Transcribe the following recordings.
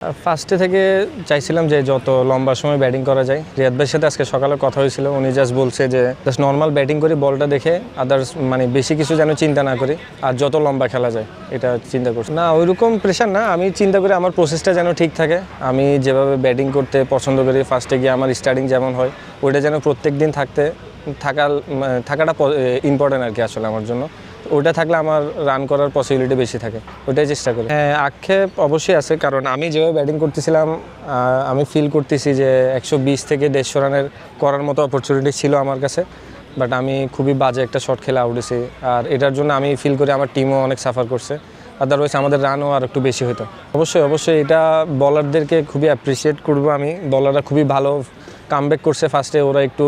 ফার্স্টে থেকে চাইছিলাম যে যত লম্বা সময় ব্যাটিং করা যায়। রিয়াদ ভাইয়ের সাথে আজকে সকালে কথা হয়েছিল, উনি জাস্ট বলছে যে জাস্ট নর্মাল ব্যাটিং করি, বলটা দেখে আদার্স মানে বেশি কিছু যেন চিন্তা না করি, আর যত লম্বা খেলা যায় এটা চিন্তা করছি। না ওইরকম প্রেশার না, আমি চিন্তা করি আমার প্রসেসটা যেন ঠিক থাকে। আমি যেভাবে ব্যাটিং করতে পছন্দ করি, ফার্স্টে গিয়ে আমার স্টার্টিং যেমন হয় ওইটা যেন প্রত্যেক দিন থাকাটা ইম্পর্টেন্ট আর কি আসলে আমার জন্য। ওটা থাকলে আমার রান করার পসিবিলিটি বেশি থাকে, ওটাই চেষ্টা করি। হ্যাঁ, আক্ষেপ অবশ্যই আছে, কারণ আমি যেভাবে ব্যাটিং করতেছিলাম আমি ফিল করতেছি যে 120 থেকে 150 রানের করার মতো অপরচুনিটি ছিল আমার কাছে, বাট আমি খুবই বাজে একটা শট খেলে আউট হয়েছি। আর এটার জন্য আমি ফিল করি আমার টিমও অনেক সাফার করছে, আদারওয়াইজ আমাদের রানও আর একটু বেশি হতো। অবশ্যই এটা বলারদেরকে খুবই অ্যাপ্রিসিয়েট করবো আমি। বলাররা খুবই ভালো কামব্যাক করছে, ফার্স্টে ওরা একটু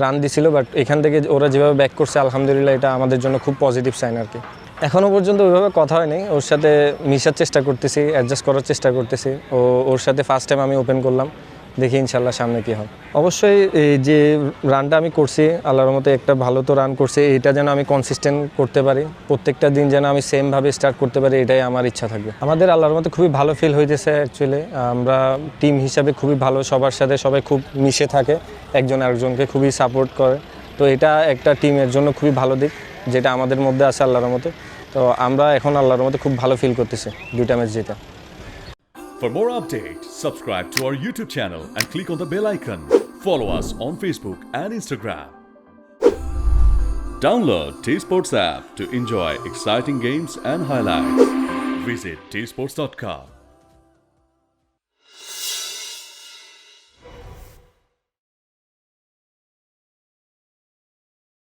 রান দিছিল, বাট এখান থেকে ওরা যেভাবে ব্যাক করছে আলহামদুলিল্লাহ এটা আমাদের জন্য খুব পজিটিভ সাইন আর কি। এখনও পর্যন্ত ওইভাবে কথা হয়নি, ওর সাথে মিশার চেষ্টা করতেছি, অ্যাডজাস্ট করার চেষ্টা করতেছি। ওর সাথে ফার্স্ট টাইম আমি ওপেন করলাম, দেখি ইনশাল্লাহ সামনে কী হয়। অবশ্যই এই যে রানটা আমি করছি আল্লাহর মতো একটা ভালো তো রান করছি, এটা যেন আমি কনসিস্টেন্ট করতে পারি, প্রত্যেকটা দিন যেন আমি সেমভাবে স্টার্ট করতে পারি, এটাই আমার ইচ্ছা থাকবে। আমাদের আল্লাহর মতো খুবই ভালো ফিল হইতেছে অ্যাকচুয়ালি। আমরা টিম হিসাবে খুবই ভালো, সবার সাথে সবাই খুব মিশে থাকে, একজন আরেকজনকে খুবই সাপোর্ট করে। তো এটা একটা টিমের জন্য খুবই ভালো দিক, যেটা আমাদের মধ্যে আছে আল্লাহর মতো। তো আমরা এখন আল্লাহর মতো খুব ভালো ফিল করতেছি দুইটা ম্যাচ জিতে। For more updates, subscribe to our YouTube channel and click on the bell icon. Follow us on Facebook and Instagram. Download T-Sports app to enjoy exciting games and highlights. Visit tsports.com.